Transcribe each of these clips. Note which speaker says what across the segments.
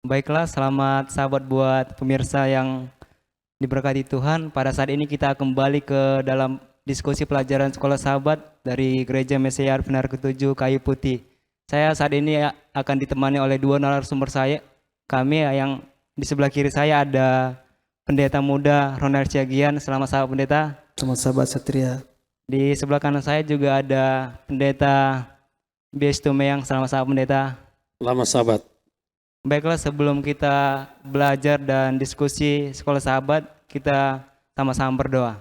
Speaker 1: Baiklah, selamat sahabat buat pemirsa yang diberkati Tuhan. Pada saat ini kita kembali ke dalam diskusi pelajaran sekolah sahabat dari Gereja Mesiar Benar Ketujuh Kayu Putih. Saya saat ini akan ditemani oleh dua narasumber yang di sebelah kiri saya ada Pendeta Muda Ronald Siagian. Selamat sahabat pendeta.
Speaker 2: Selamat sahabat Satria.
Speaker 1: Di sebelah kanan saya juga ada Pendeta Bies Tumeyang. Selamat sahabat pendeta.
Speaker 3: Selamat sahabat.
Speaker 1: Baiklah, sebelum kita belajar dan diskusi sekolah sahabat, kita sama-sama berdoa.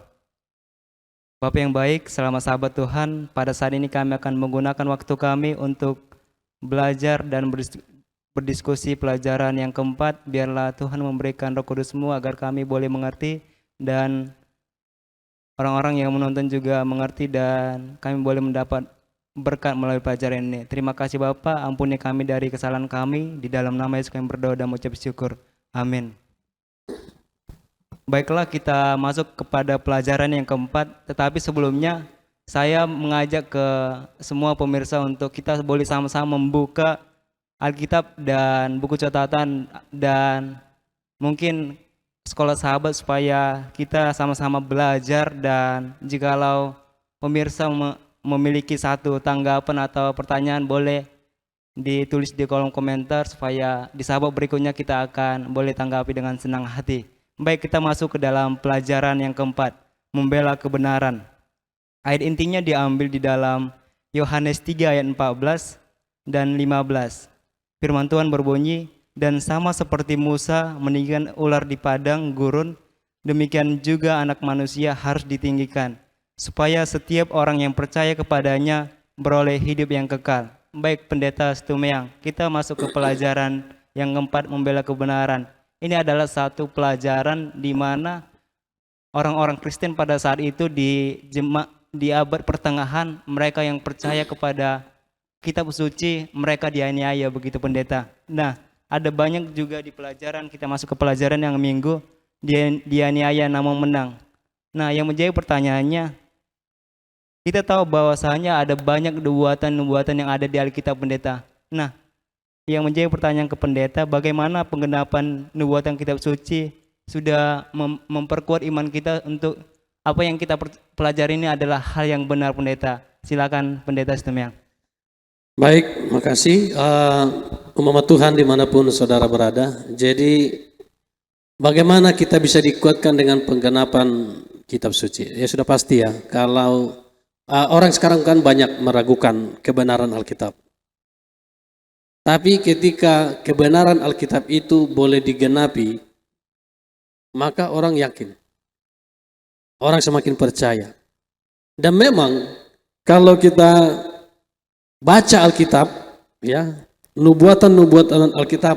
Speaker 1: Bapa yang baik, selamat sahabat Tuhan, pada saat ini kami akan menggunakan waktu kami untuk belajar dan berdiskusi pelajaran yang keempat. Biarlah Tuhan memberikan Roh Kudus-Mu agar kami boleh mengerti dan orang-orang yang menonton juga mengerti dan kami boleh mendapat berkat melalui pelajaran ini. Terima kasih Bapak, ampuni kami dari kesalahan kami. Di dalam nama Yesus kami berdoa dan mengucap syukur. Amin. Baiklah, kita masuk kepada pelajaran yang keempat. Tetapi sebelumnya saya mengajak ke semua pemirsa untuk kita boleh sama-sama membuka Alkitab dan buku catatan dan mungkin sekolah sahabat supaya kita sama-sama belajar. Dan jikalau pemirsa memiliki satu tanggapan atau pertanyaan, boleh ditulis di kolom komentar supaya di sahabat berikutnya kita akan boleh tanggapi dengan senang hati. Baik, kita masuk ke dalam pelajaran yang keempat, membela kebenaran. Ayat intinya diambil di dalam Yohanes 3 ayat 14 dan 15. Firman Tuhan berbunyi, dan sama seperti Musa meninggikan ular di padang gurun, demikian juga Anak Manusia harus ditinggikan, supaya setiap orang yang percaya kepadanya beroleh hidup yang kekal. Baik Pendeta Stumeyang, kita masuk ke pelajaran yang keempat, membela kebenaran. Ini adalah satu pelajaran di mana orang-orang Kristen pada saat itu di abad pertengahan, mereka yang percaya kepada kitab suci, mereka dianiaya, begitu Pendeta. Nah, ada banyak juga di pelajaran, kita masuk ke pelajaran yang minggu, dianiaya namun menang. Nah, yang menjadi pertanyaannya, kita tahu bahwasanya ada banyak nubuatan-nubuatan yang ada di Alkitab Pendeta. Nah, yang menjadi pertanyaan ke Pendeta, bagaimana penggenapan nubuatan kitab suci sudah memperkuat iman kita untuk apa yang kita pelajari ini adalah hal yang benar Pendeta. Silakan Pendeta Stumeyang.
Speaker 3: Baik, makasih. Umat Tuhan dimanapun saudara berada. Jadi bagaimana kita bisa dikuatkan dengan penggenapan kitab suci? Ya sudah pasti ya, kalau orang sekarang kan banyak meragukan kebenaran Alkitab. Tapi ketika kebenaran Alkitab itu boleh digenapi, maka orang yakin. Orang semakin percaya. Dan memang kalau kita baca Alkitab, ya, nubuatan-nubuatan Alkitab,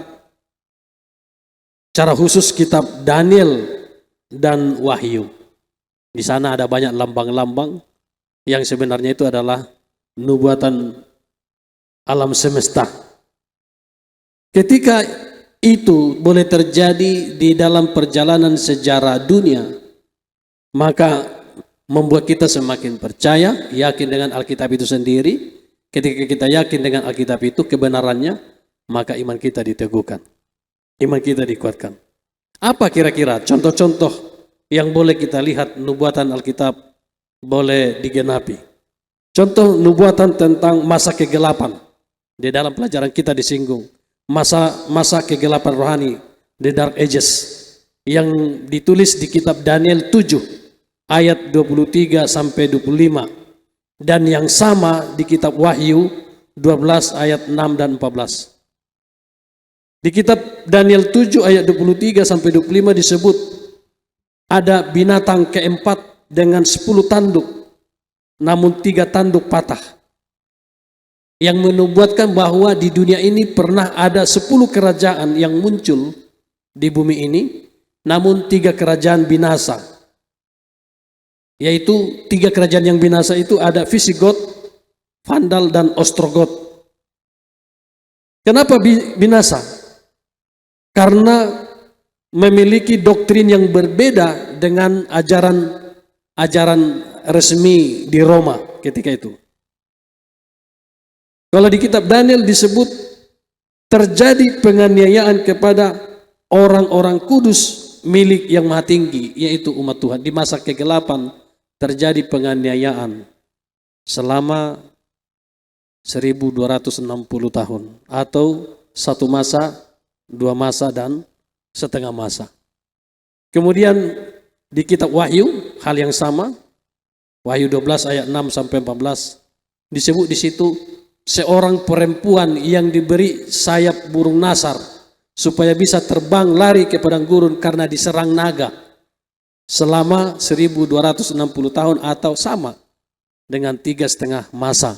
Speaker 3: secara khusus kitab Daniel dan Wahyu. Di sana ada banyak lambang-lambang yang sebenarnya itu adalah nubuatan alam semesta. Ketika itu boleh terjadi di dalam perjalanan sejarah dunia, maka membuat kita semakin percaya, yakin dengan Alkitab itu sendiri. Ketika kita yakin dengan Alkitab itu kebenarannya, maka iman kita diteguhkan, iman kita dikuatkan. Apa kira-kira contoh-contoh yang boleh kita lihat nubuatan Alkitab boleh digenapi? Contoh nubuatan tentang masa kegelapan, di dalam pelajaran kita disinggung masa kegelapan rohani, the dark ages, yang ditulis di kitab Daniel 7 ayat 23 sampai 25, dan yang sama di kitab Wahyu 12 ayat 6 dan 14. Di kitab Daniel 7 ayat 23 sampai 25 disebut ada binatang keempat dengan 10 tanduk, namun 3 tanduk patah, yang menubuatkan bahwa di dunia ini pernah ada 10 kerajaan yang muncul di bumi ini, namun 3 kerajaan binasa. Yaitu 3 kerajaan yang binasa itu ada Visigoth, Vandal, dan Ostrogoth. Kenapa binasa? Karena memiliki doktrin yang berbeda dengan ajaran resmi di Roma ketika itu. Kalau di kitab Daniel disebut terjadi penganiayaan kepada orang-orang kudus milik yang maha tinggi, yaitu umat Tuhan. Di masa kegelapan terjadi penganiayaan selama 1260 tahun, atau satu masa, dua masa, dan setengah masa. Kemudian di kitab Wahyu hal yang sama, Wahyu 12 ayat 6 sampai 14 disebut di situ seorang perempuan yang diberi sayap burung nasar supaya bisa terbang lari ke padang gurun karena diserang naga selama 1260 tahun, atau sama dengan 3,5 masa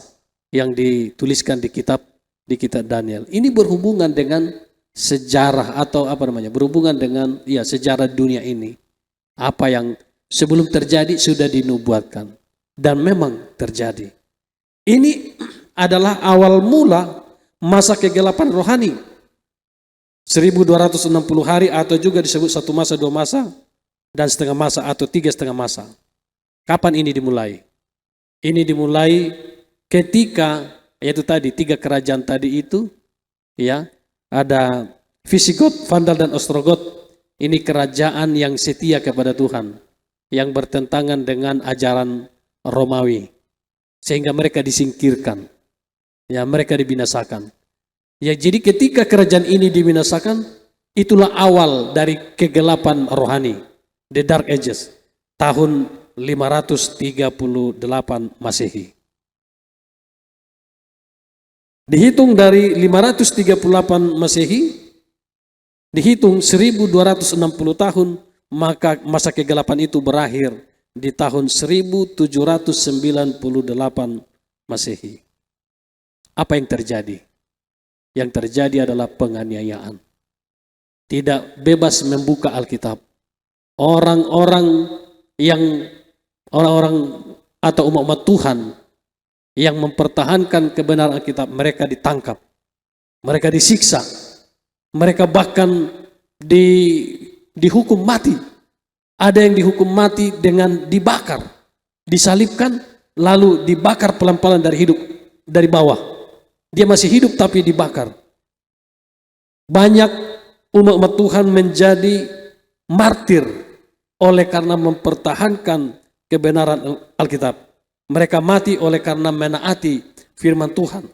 Speaker 3: yang dituliskan di kitab Daniel. Ini berhubungan dengan sejarah, atau berhubungan dengan sejarah dunia ini. Apa yang sebelum terjadi sudah dinubuatkan dan memang terjadi. Ini adalah awal mula masa kegelapan rohani. 1260 hari, atau juga disebut satu masa, dua masa, dan setengah masa atau 3,5 masa. Kapan ini dimulai? Ini dimulai ketika, yaitu tadi 3 kerajaan tadi itu, ada Visigot, Vandal, dan Ostrogot. Ini kerajaan yang setia kepada Tuhan, yang bertentangan dengan ajaran Romawi, sehingga mereka disingkirkan, mereka dibinasakan. Jadi ketika kerajaan ini dibinasakan, itulah awal dari kegelapan rohani, the Dark Ages, tahun 538 Masehi. Dihitung dari 538 Masehi, dihitung 1260 tahun, maka masa kegelapan itu berakhir di tahun 1798 Masehi. Apa yang terjadi? Yang terjadi adalah penganiayaan. Tidak bebas membuka Alkitab. Orang-orang atau umat Tuhan yang mempertahankan kebenaran Alkitab, mereka ditangkap, mereka disiksa, mereka bahkan dihukum mati. Ada yang dihukum mati dengan dibakar, disalibkan, lalu dibakar pelan-pelan dari bawah. Dia masih hidup tapi dibakar. Banyak umat Tuhan menjadi martir oleh karena mempertahankan kebenaran Alkitab. Mereka mati oleh karena menaati firman Tuhan,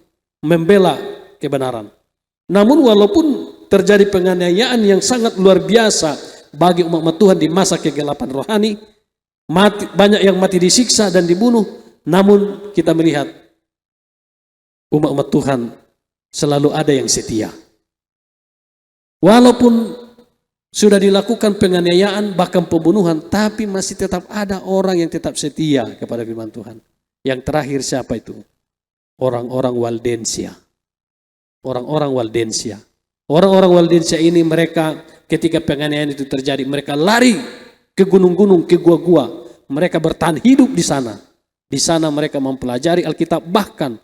Speaker 3: membela kebenaran. Namun walaupun terjadi penganiayaan yang sangat luar biasa bagi umat Tuhan di masa kegelapan rohani, banyak yang mati disiksa dan dibunuh, namun kita melihat umat Tuhan selalu ada yang setia. Walaupun sudah dilakukan penganiayaan, bahkan pembunuhan, tapi masih tetap ada orang yang tetap setia kepada firman Tuhan. Yang terakhir siapa itu? Orang-orang Waldensia. Orang-orang Waldensia. Orang-orang Waldensia ini, mereka ketika penganiayaan itu terjadi, mereka lari ke gunung-gunung, ke gua-gua. Mereka bertahan hidup di sana. Di sana mereka mempelajari Alkitab, bahkan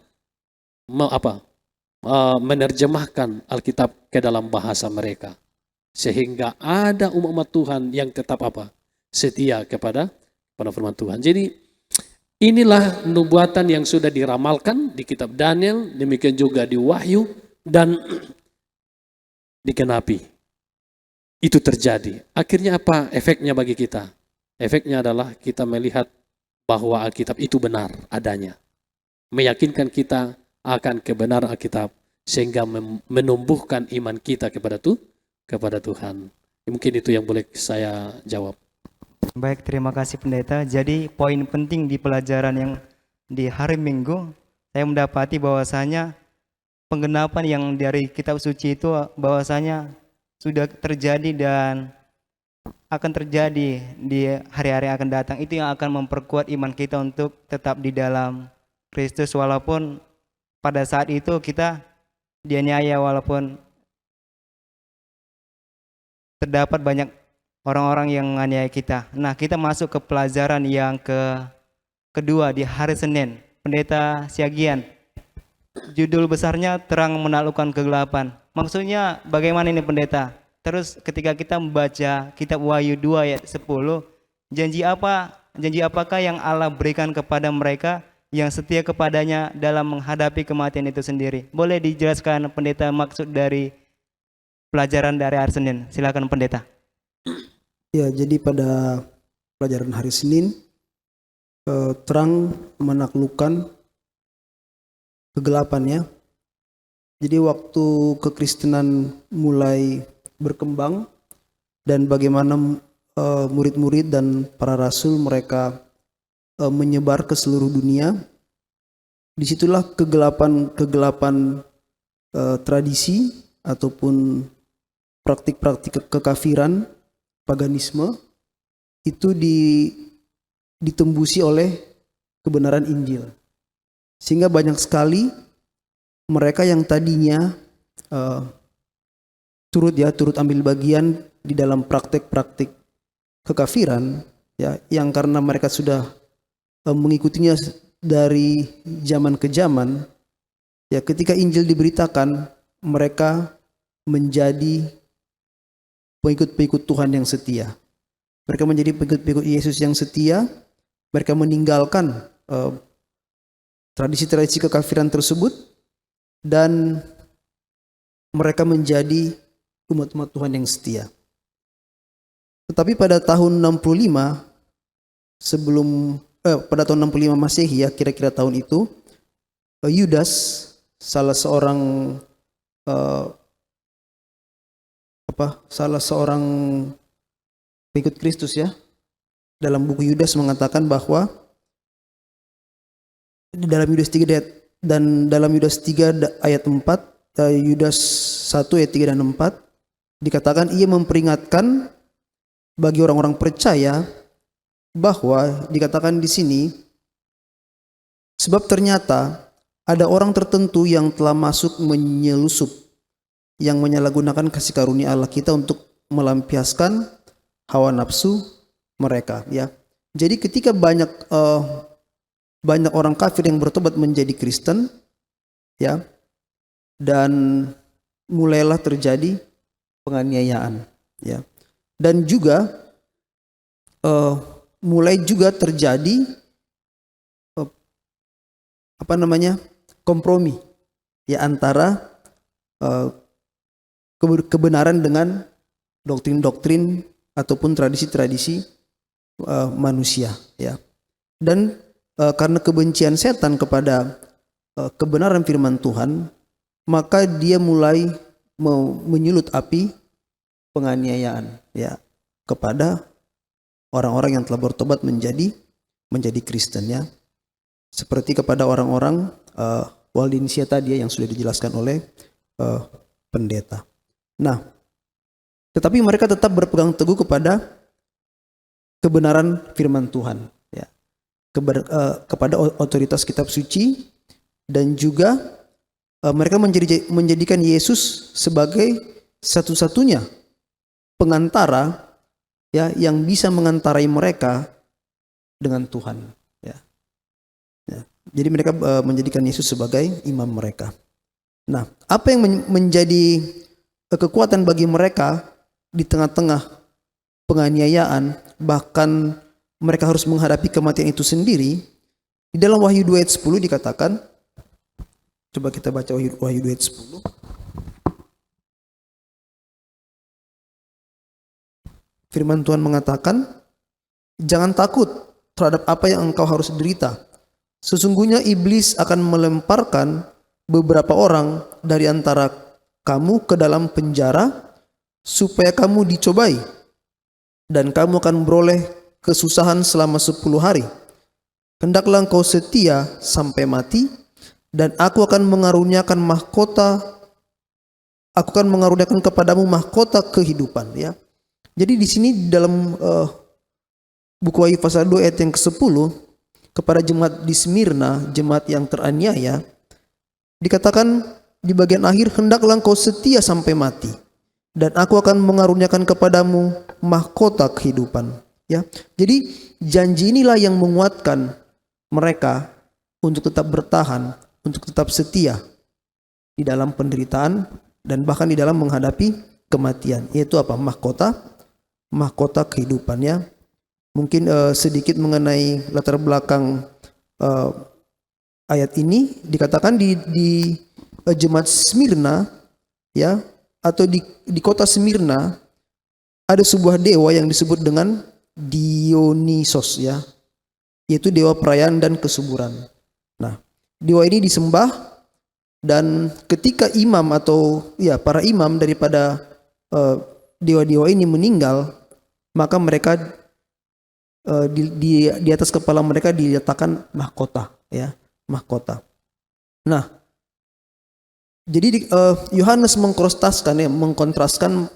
Speaker 3: menerjemahkan Alkitab ke dalam bahasa mereka. Sehingga ada umat Tuhan yang tetap setia kepada firman Tuhan. Jadi inilah nubuatan yang sudah diramalkan di kitab Daniel, demikian juga di Wahyu, dan digenapi. Itu terjadi. Akhirnya apa efeknya bagi kita? Efeknya adalah kita melihat bahwa Alkitab itu benar adanya. Meyakinkan kita akan kebenaran Alkitab, sehingga menumbuhkan iman kita kepada Tuhan. Mungkin itu yang boleh saya jawab.
Speaker 1: Baik, terima kasih pendeta. Jadi poin penting di pelajaran yang di hari Minggu, saya mendapati bahwasanya penggenapan yang dari kitab suci itu bahwasanya sudah terjadi dan akan terjadi di hari-hari yang akan datang. Itu yang akan memperkuat iman kita untuk tetap di dalam Kristus, walaupun pada saat itu kita dianiaya, walaupun terdapat banyak orang-orang yang menganiaya kita. Nah, kita masuk ke pelajaran yang kedua di hari Senin. Pendeta Siagian, judul besarnya Terang Menaklukkan Kegelapan. Maksudnya bagaimana ini pendeta? Terus ketika kita membaca kitab Wahyu 2 ayat 10, janji apakah yang Allah berikan kepada mereka yang setia kepadanya dalam menghadapi kematian itu sendiri. Boleh dijelaskan pendeta maksud dari pelajaran dari hari Senin? Silakan pendeta.
Speaker 2: Ya, jadi pada pelajaran hari Senin, terang menaklukkan kegelapan ya. Jadi waktu kekristenan mulai berkembang dan bagaimana murid-murid dan para rasul mereka menyebar ke seluruh dunia, disitulah kegelapan tradisi ataupun praktik-praktik kekafiran, paganisme itu ditembusi oleh kebenaran Injil. Sehingga banyak sekali mereka yang tadinya turut ambil bagian di dalam praktek-praktik kekafiran ya, yang karena mereka sudah mengikutinya dari zaman ke zaman ya, ketika Injil diberitakan mereka menjadi pengikut-pengikut Tuhan yang setia. Mereka menjadi pengikut-pengikut Yesus yang setia. Mereka meninggalkan tradisi-tradisi kekafiran tersebut dan mereka menjadi umat-umat Tuhan yang setia. Tetapi pada tahun 65 pada tahun 65 Masehi ya, kira-kira tahun itu, Yudas, salah seorang pengikut Kristus ya, dalam buku Yudas mengatakan bahwa di dalam Yudas 3 dan dalam Yudas 3 ayat 4, Yudas 1 ayat 3 dan 4 dikatakan ia memperingatkan bagi orang-orang percaya bahwa dikatakan di sini, sebab ternyata ada orang tertentu yang telah masuk menyelusup, yang menyalahgunakan kasih karunia Allah kita untuk melampiaskan hawa nafsu mereka ya. Jadi ketika banyak orang kafir yang bertobat menjadi Kristen ya, dan mulailah terjadi penganiayaan ya, dan juga mulai juga terjadi kompromi ya antara kebenaran dengan doktrin-doktrin ataupun tradisi-tradisi manusia ya. Dan karena kebencian setan kepada kebenaran firman Tuhan, maka dia mulai menyulut api penganiayaan ya kepada orang-orang yang telah bertobat menjadi Kristen ya. Seperti kepada orang-orang Waldensia tadi yang sudah dijelaskan oleh pendeta. Nah, tetapi mereka tetap berpegang teguh kepada kebenaran firman Tuhan ya. Kepada otoritas kitab suci, dan juga mereka menjadikan Yesus sebagai satu-satunya pengantara ya, yang bisa mengantarai mereka dengan Tuhan ya. Jadi mereka menjadikan Yesus sebagai imam mereka. Nah, apa yang menjadi kekuatan bagi mereka di tengah-tengah penganiayaan, bahkan mereka harus menghadapi kematian itu sendiri? Di dalam Wahyu 2 ayat 10 dikatakan, coba kita baca Wahyu 2 ayat 10. Firman Tuhan mengatakan, jangan takut terhadap apa yang engkau harus derita. Sesungguhnya iblis akan melemparkan beberapa orang dari antara kamu ke dalam penjara supaya kamu dicobai, dan kamu akan beroleh kesusahan selama 10 hari. Hendaklah engkau setia sampai mati, dan aku akan mengaruniakan kepadamu mahkota kehidupan ya. Jadi di sini dalam buku Wahyu pasal 2 ayat yang ke-10, kepada jemaat di Smyrna, jemaat yang teraniaya, dikatakan di bagian akhir, hendaklah engkau setia sampai mati, dan aku akan mengaruniakan kepadamu mahkota kehidupan ya. Jadi janji inilah yang menguatkan mereka untuk tetap bertahan, untuk tetap setia di dalam penderitaan dan bahkan di dalam menghadapi kematian, yaitu apa? Mahkota kehidupan ya. Mungkin sedikit mengenai latar belakang ayat ini dikatakan di jemaat Smyrna, ya, atau di kota Smyrna ada sebuah dewa yang disebut dengan Dionysos, ya, yaitu dewa perayaan dan kesuburan. Nah, dewa ini disembah, dan ketika imam atau ya para imam daripada dewa-dewa ini meninggal, maka mereka di atas kepala mereka diletakkan mahkota, ya, mahkota. Nah, jadi Yohanes mengkontraskan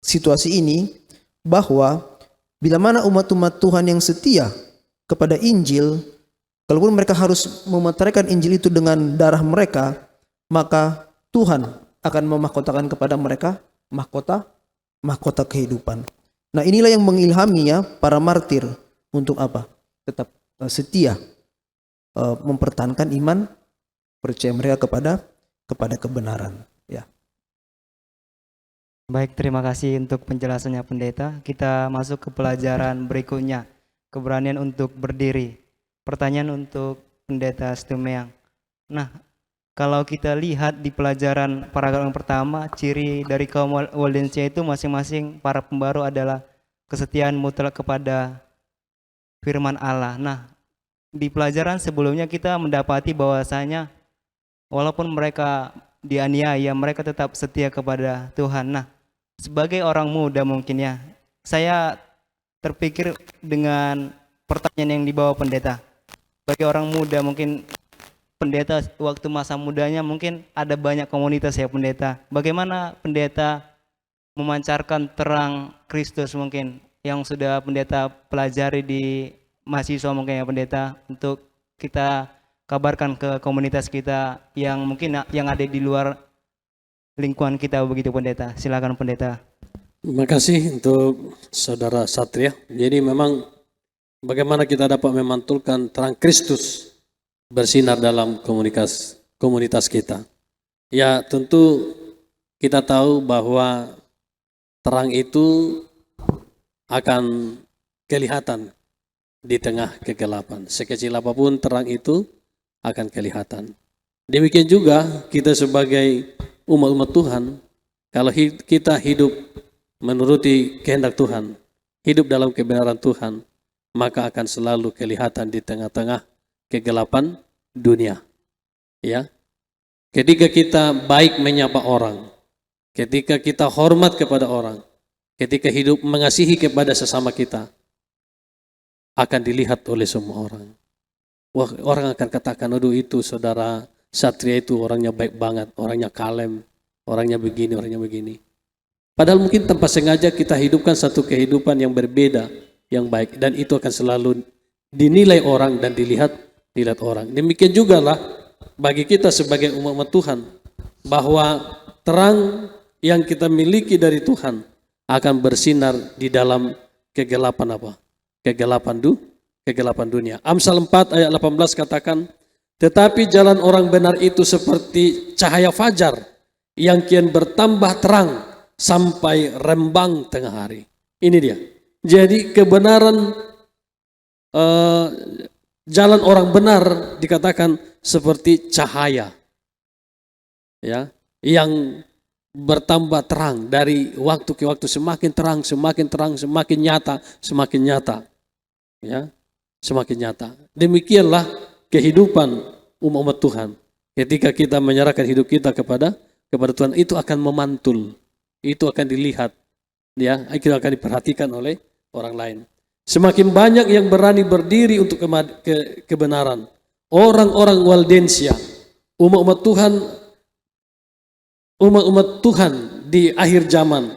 Speaker 2: situasi ini, bahwa bila mana umat-umat Tuhan yang setia kepada Injil, kalaupun mereka harus memeteraikan Injil itu dengan darah mereka, maka Tuhan akan memahkotakan kepada mereka mahkota kehidupan. Nah, inilah yang mengilhaminya para martir untuk apa? Tetap setia mempertahankan iman, percaya mereka kepada kebenaran, ya.
Speaker 1: Baik, terima kasih untuk penjelasannya pendeta. Kita masuk ke pelajaran berikutnya, keberanian untuk berdiri. Pertanyaan untuk pendeta Stumeang. Nah, kalau kita lihat di pelajaran paragraf yang pertama, ciri dari kaum Waldensia itu masing-masing para pembaru adalah kesetiaan mutlak kepada firman Allah. Nah, di pelajaran sebelumnya kita mendapati bahwasanya walaupun mereka dianiaya, mereka tetap setia kepada Tuhan. Nah, sebagai orang muda mungkin ya, saya terpikir dengan pertanyaan yang dibawa pendeta. Bagi orang muda mungkin pendeta waktu masa mudanya mungkin ada banyak komunitas ya pendeta. Bagaimana pendeta memancarkan terang Kristus mungkin yang sudah pendeta pelajari di mahasiswa mungkin ya pendeta, untuk kita kabarkan ke komunitas kita yang mungkin yang ada di luar lingkungan kita begitu pendeta. Silakan pendeta.
Speaker 3: Terima kasih untuk saudara Satria. Jadi memang bagaimana kita dapat memantulkan terang Kristus bersinar dalam komunitas kita. Ya, tentu kita tahu bahwa terang itu akan kelihatan di tengah kegelapan. Sekecil apapun terang itu akan kelihatan. Demikian juga kita sebagai umat-umat Tuhan, kalau kita hidup menuruti kehendak Tuhan, hidup dalam kebenaran Tuhan, maka akan selalu kelihatan di tengah-tengah kegelapan dunia. Ya, ketika kita baik menyapa orang, ketika kita hormat kepada orang, ketika hidup mengasihi kepada sesama kita, akan dilihat oleh semua orang. Wah, orang akan katakan, aduh itu saudara Satria itu orangnya baik banget, orangnya kalem, orangnya begini. Padahal mungkin tanpa sengaja kita hidupkan satu kehidupan yang berbeda, yang baik, dan itu akan selalu dinilai orang dan dilihat orang. Demikian juga lah bagi kita sebagai umat Tuhan, bahwa terang yang kita miliki dari Tuhan akan bersinar di dalam kegelapan apa? Kegelapan dunia. Amsal 4 ayat 18 katakan, tetapi jalan orang benar itu seperti cahaya fajar yang kian bertambah terang sampai rembang tengah hari. Ini dia. Jadi kebenaran jalan orang benar dikatakan seperti cahaya, ya, yang bertambah terang dari waktu ke waktu, semakin terang, semakin nyata, ya, semakin nyata. Demikianlah kehidupan umat Tuhan. Ketika kita menyerahkan hidup kita kepada Tuhan, itu akan memantul, itu akan dilihat, ya, itu akan diperhatikan oleh orang lain. Semakin banyak yang berani berdiri untuk kebenaran, orang-orang Waldensia, umat-umat Tuhan di akhir zaman,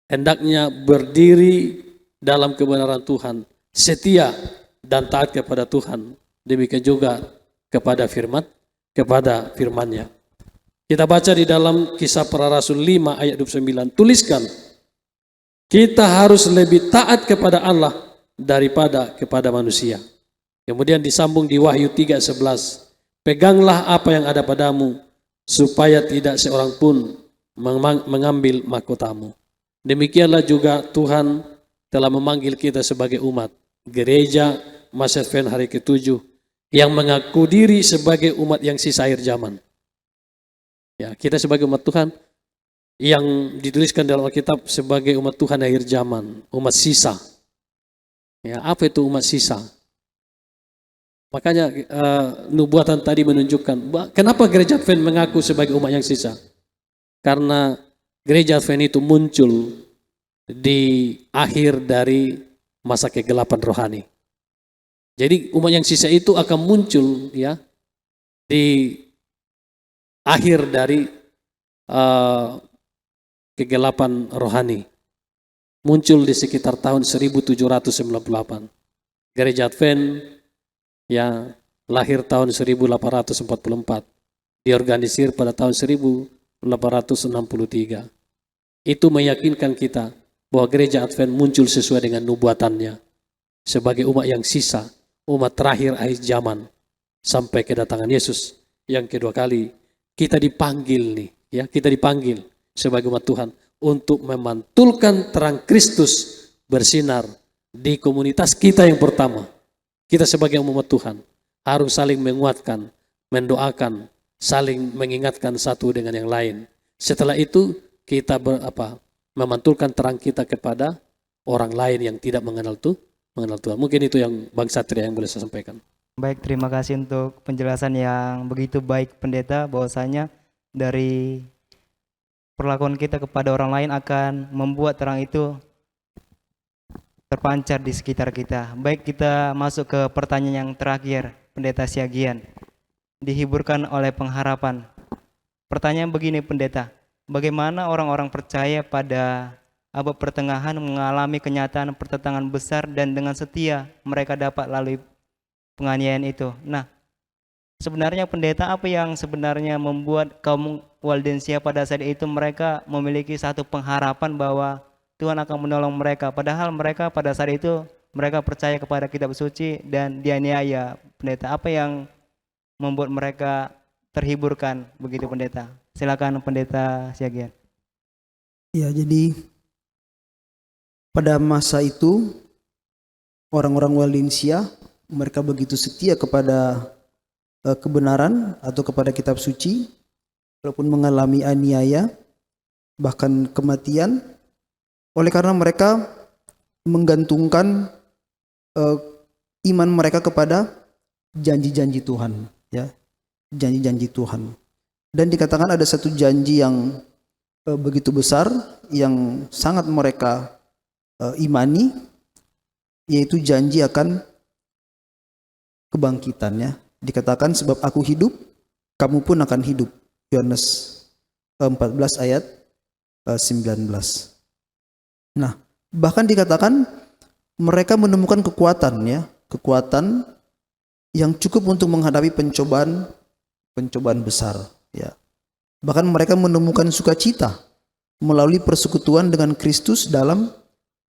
Speaker 3: hendaknya berdiri dalam kebenaran Tuhan, setia dan taat kepada Tuhan. Demikian juga kepada firman-Nya. Kita baca di dalam Kisah Para Rasul 5 ayat 29, tuliskan, kita harus lebih taat kepada Allah daripada kepada manusia. Kemudian disambung di Wahyu 3:11, peganglah apa yang ada padamu, supaya tidak seorang pun mengambil mahkotamu. Demikianlah juga Tuhan telah memanggil kita sebagai umat, gereja Mas Advent hari ke-7, yang mengaku diri sebagai umat yang sisa akhir zaman. Ya, kita sebagai umat Tuhan yang dituliskan dalam Alkitab sebagai umat Tuhan akhir zaman, umat sisa. Ya, apa itu umat sisa? Makanya nubuatan tadi menunjukkan kenapa gereja Advent mengaku sebagai umat yang sisa. Karena gereja Advent itu muncul di akhir dari masa kegelapan rohani. Jadi umat yang sisa itu akan muncul ya di akhir dari kegelapan rohani. Muncul di sekitar tahun 1798. Gereja Advent ya lahir tahun 1844. Diorganisir pada tahun 1863. Itu meyakinkan kita bahwa gereja Advent muncul sesuai dengan nubuatannya sebagai umat yang sisa, umat terakhir akhir zaman sampai kedatangan Yesus yang kedua kali. Kita dipanggil nih, ya, kita dipanggil sebagai umat Tuhan untuk memantulkan terang Kristus bersinar di komunitas kita yang pertama. Kita sebagai umat Tuhan harus saling menguatkan, mendoakan, saling mengingatkan satu dengan yang lain. Setelah itu kita memantulkan terang kita kepada orang lain yang tidak mengenal Tuhan. Mungkin itu yang Bang Satria yang boleh saya sampaikan.
Speaker 1: Baik, terima kasih untuk penjelasan yang begitu baik pendeta, bahwasanya dari perlakuan kita kepada orang lain akan membuat terang itu terpancar di sekitar kita. Baik, kita masuk ke pertanyaan yang terakhir, pendeta Siagian. Dihiburkan oleh pengharapan. Pertanyaan begini pendeta, bagaimana orang-orang percaya pada abad pertengahan mengalami kenyataan pertentangan besar dan dengan setia mereka dapat lalui penganiayaan itu. Nah, sebenarnya pendeta, apa yang sebenarnya membuat kaum Waldensia pada saat itu mereka memiliki satu pengharapan bahwa Tuhan akan menolong mereka, padahal mereka pada saat itu mereka percaya kepada kitab suci dan dianiaya. Pendeta, apa yang membuat mereka terhiburkan begitu pendeta? Silakan pendeta Siagian.
Speaker 2: Ya, jadi pada masa itu orang-orang Waldensia mereka begitu setia kepada kebenaran atau kepada kitab suci, walaupun mengalami aniaya bahkan kematian, oleh karena mereka menggantungkan iman mereka kepada janji-janji Tuhan, ya, janji-janji Tuhan. Dan dikatakan ada satu janji yang begitu besar yang sangat mereka imani, yaitu janji akan kebangkitannya. Dikatakan sebab aku hidup, kamu pun akan hidup. Yohanes 14 ayat 19. Nah, bahkan dikatakan mereka menemukan kekuatan, ya, kekuatan yang cukup untuk menghadapi pencobaan besar, ya. Bahkan mereka menemukan sukacita melalui persekutuan dengan Kristus dalam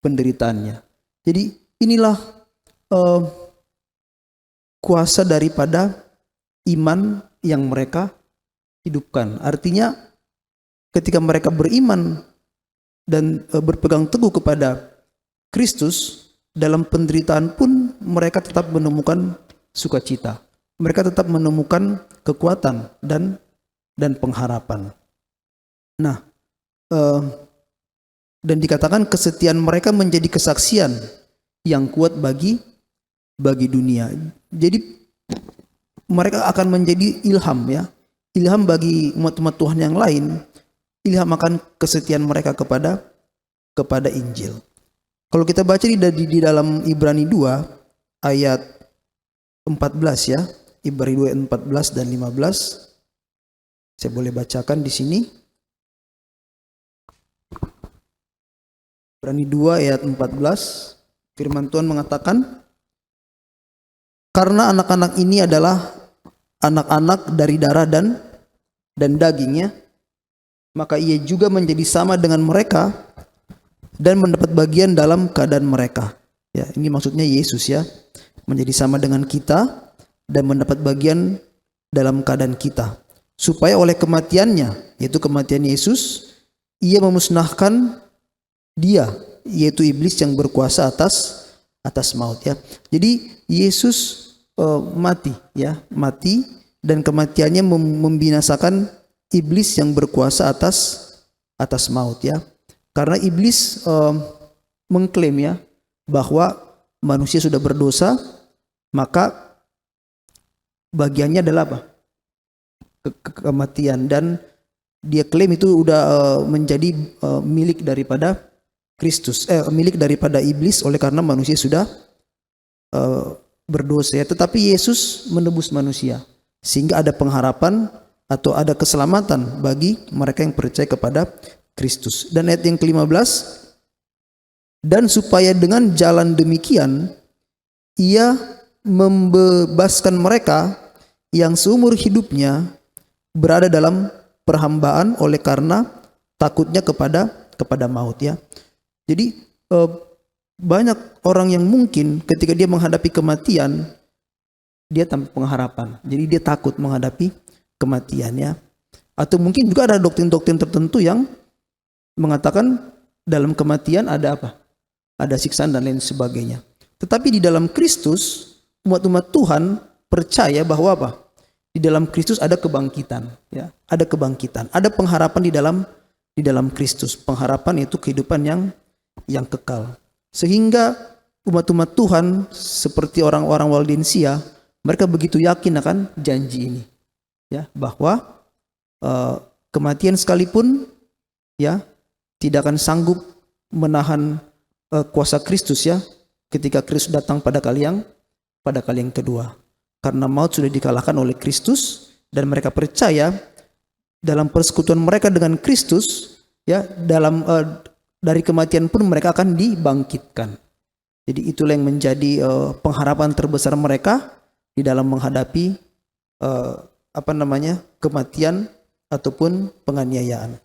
Speaker 2: penderitaannya. Jadi inilah kuasa daripada iman yang mereka hidupkan. Artinya ketika mereka beriman dan berpegang teguh kepada Kristus, dalam penderitaan pun mereka tetap menemukan sukacita. Mereka tetap menemukan kekuatan dan pengharapan. Nah, dan dikatakan kesetiaan mereka menjadi kesaksian yang kuat bagi dunia. Jadi mereka akan menjadi ilham, ya, ilham bagi umat-umat Tuhan yang lain, ilham akan kesetiaan mereka kepada Injil. Kalau kita baca di dalam Ibrani 2 ayat 14, ya, Ibrani 2 ayat 14 dan 15, saya boleh bacakan di sini. Ibrani 2 ayat 14, firman Tuhan mengatakan, karena anak-anak ini adalah anak-anak dari darah dan dagingnya, maka ia juga menjadi sama dengan mereka dan mendapat bagian dalam keadaan mereka. Ya, ini maksudnya Yesus, ya, menjadi sama dengan kita dan mendapat bagian dalam keadaan kita, supaya oleh kematiannya, yaitu kematian Yesus, ia memusnahkan dia, yaitu iblis yang berkuasa atas maut, ya. Jadi Yesus mati, ya, mati, dan kematiannya membinasakan iblis yang berkuasa atas maut, ya. Karena iblis mengklaim, ya, bahwa manusia sudah berdosa, maka bagiannya adalah apa? Kematian, dan dia klaim itu udah menjadi milik daripada Kristus, milik daripada iblis oleh karena manusia sudah berdosa, ya. Tetapi Yesus menebus manusia sehingga ada pengharapan atau ada keselamatan bagi mereka yang percaya kepada Kristus. Dan ayat yang ke-15, dan supaya dengan jalan demikian ia membebaskan mereka yang seumur hidupnya berada dalam perhambaan oleh karena takutnya kepada maut, ya. Jadi banyak orang yang mungkin ketika dia menghadapi kematian dia tanpa pengharapan. Jadi dia takut menghadapi kematian, ya. Atau mungkin juga ada doktrin-doktrin tertentu yang mengatakan dalam kematian ada apa? Ada siksaan dan lain sebagainya. Tetapi di dalam Kristus, umat-umat Tuhan percaya bahwa apa? Di dalam Kristus ada kebangkitan, ya. Ada kebangkitan, ada pengharapan di dalam Kristus. Pengharapan itu kehidupan yang kekal. Sehingga umat-umat Tuhan seperti orang-orang Waldensia, mereka begitu yakin akan janji ini, ya, bahwa kematian sekalipun, ya, tidak akan sanggup menahan kuasa Kristus, ya, ketika Kristus datang pada kali yang kedua. Karena maut sudah dikalahkan oleh Kristus, dan mereka percaya dalam persekutuan mereka dengan Kristus, ya, dari kematian pun mereka akan dibangkitkan. Jadi itulah yang menjadi pengharapan terbesar mereka di dalam menghadapi kematian ataupun penganiayaan.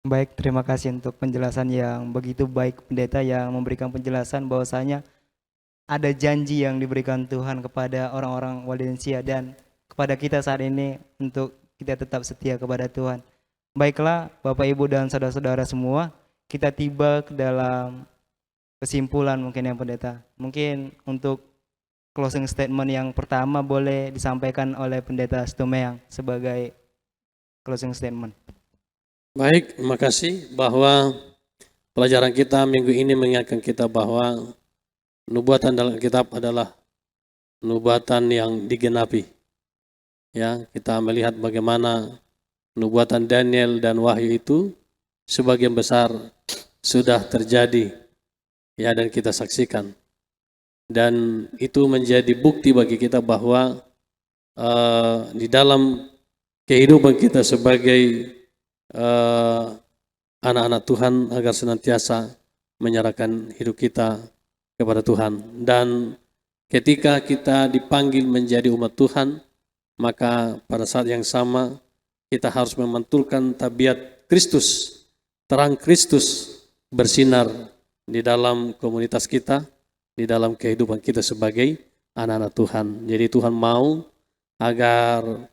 Speaker 1: Baik, terima kasih untuk penjelasan yang begitu baik pendeta yang memberikan penjelasan bahwasanya ada janji yang diberikan Tuhan kepada orang-orang Waldensia dan kepada kita saat ini untuk kita tetap setia kepada Tuhan. Baiklah Bapak Ibu dan saudara-saudara semua, kita tiba ke dalam kesimpulan mungkin yang pendeta. Mungkin untuk closing statement yang pertama boleh disampaikan oleh pendeta Stumeang sebagai closing statement.
Speaker 3: Baik, terima kasih bahwa pelajaran kita minggu ini mengingatkan kita bahwa nubuatan dalam kitab adalah nubuatan yang digenapi. Ya, kita melihat bagaimana nubuatan Daniel dan Wahyu itu sebagian besar sudah terjadi, ya, dan kita saksikan. Dan itu menjadi bukti bagi kita bahwa di dalam kehidupan kita sebagai anak-anak Tuhan agar senantiasa menyerahkan hidup kita kepada Tuhan. Dan ketika kita dipanggil menjadi umat Tuhan, maka pada saat yang sama kita harus memantulkan tabiat Kristus, terang Kristus bersinar di dalam komunitas kita, di dalam kehidupan kita sebagai anak-anak Tuhan. Jadi Tuhan mau agar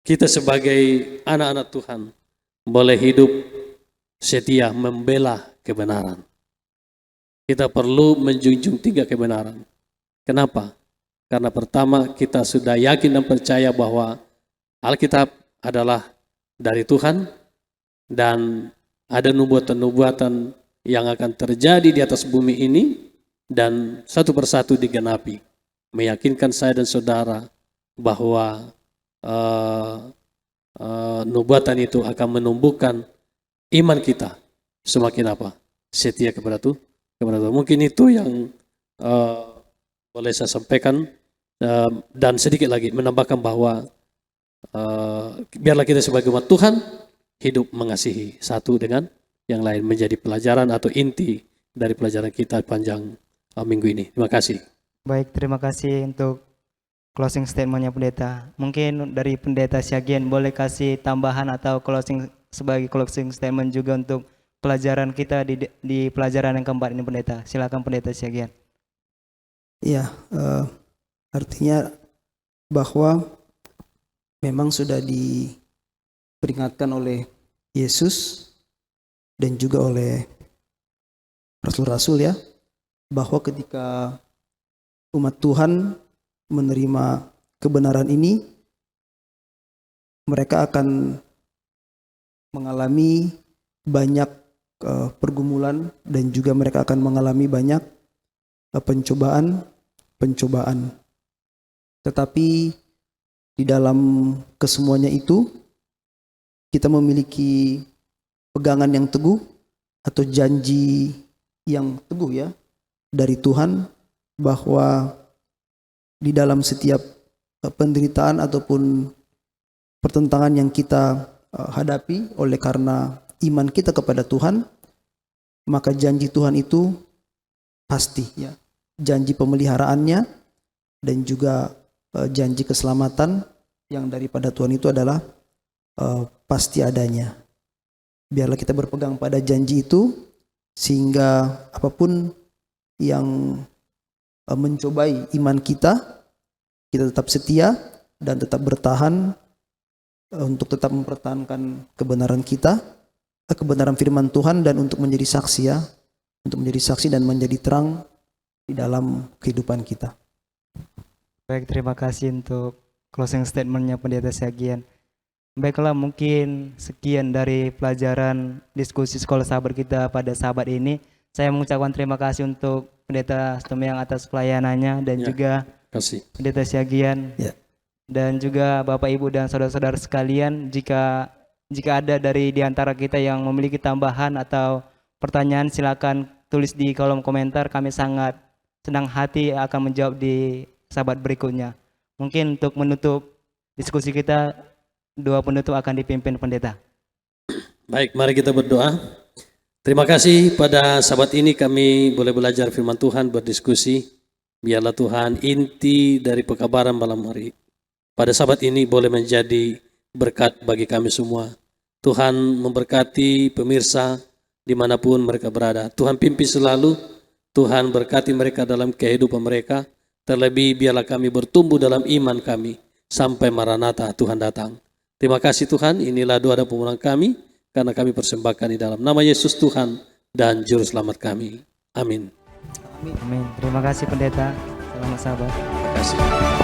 Speaker 3: kita sebagai anak-anak Tuhan boleh hidup setia membela kebenaran. Kita perlu menjunjung 3 kebenaran. Kenapa? Karena pertama kita sudah yakin dan percaya bahwa Alkitab adalah dari Tuhan dan ada nubuatan-nubuatan yang akan terjadi di atas bumi ini dan satu persatu digenapi. Meyakinkan saya dan saudara bahwa nubuatan itu akan menumbuhkan iman kita semakin apa? Setia kepada Tuhan. Mungkin itu yang boleh saya sampaikan, dan sedikit lagi menambahkan bahwa biarlah kita sebagai umat Tuhan hidup mengasihi satu dengan yang lain, menjadi pelajaran atau inti dari pelajaran kita panjang minggu ini. Terima kasih.
Speaker 1: Baik, terima kasih untuk closing statementnya pendeta. Mungkin dari pendeta Syagian boleh kasih tambahan atau sebagai closing statement juga untuk pelajaran kita di pelajaran yang keempat ini pendeta. Silakan pendeta Syagian.
Speaker 2: Ya, artinya bahwa memang sudah diperingatkan oleh Yesus dan juga oleh rasul-rasul, ya, bahwa ketika umat Tuhan menerima kebenaran ini, mereka akan mengalami banyak pergumulan dan juga mereka akan mengalami banyak pencobaan. Tetapi di dalam kesemuanya itu kita memiliki pegangan yang teguh atau janji yang teguh ya dari Tuhan, bahwa di dalam setiap penderitaan ataupun pertentangan yang kita hadapi oleh karena iman kita kepada Tuhan, maka janji Tuhan itu pasti ya. Janji pemeliharaannya dan juga janji keselamatan yang daripada Tuhan itu adalah pasti adanya. Biarlah kita berpegang pada janji itu, sehingga apapun yang mencobai iman kita, kita tetap setia dan tetap bertahan untuk tetap mempertahankan kebenaran kita, kebenaran firman Tuhan, dan untuk menjadi saksi ya, untuk menjadi saksi dan menjadi terang di dalam kehidupan kita.
Speaker 1: Baik, terima kasih untuk closing statement-nya Pendeta Syagian. Baiklah, mungkin sekian dari pelajaran diskusi sekolah sahabat kita pada sahabat ini. Saya mengucapkan terima kasih untuk Pendeta Stumeyang atas pelayanannya dan juga
Speaker 3: Kasih.
Speaker 1: Pendeta Syagian.
Speaker 2: Ya.
Speaker 1: Dan juga Bapak Ibu dan saudara-saudara sekalian, jika ada dari di antara kita yang memiliki tambahan atau pertanyaan, silakan tulis di kolom komentar. Kami sangat senang hati akan menjawab di sahabat berikutnya. Mungkin untuk menutup diskusi kita, doa penutup akan dipimpin pendeta.
Speaker 3: Baik, mari kita berdoa. Terima kasih pada sahabat ini kami boleh belajar firman Tuhan, berdiskusi. Biarlah Tuhan inti dari pekabaran malam hari pada sahabat ini boleh menjadi berkat bagi kami semua. Tuhan memberkati pemirsa dimanapun mereka berada. Tuhan pimpin selalu. Tuhan berkati mereka dalam kehidupan mereka. Terlebih biarlah kami bertumbuh dalam iman kami sampai Maranatha Tuhan datang. Terima kasih Tuhan, inilah doa dan permohonan kami karena kami persembahkan di dalam nama Yesus Tuhan dan Juru Selamat kami. Amin.
Speaker 1: Amin. Terima kasih pendeta. Selamat sahabat.
Speaker 3: Terima kasih.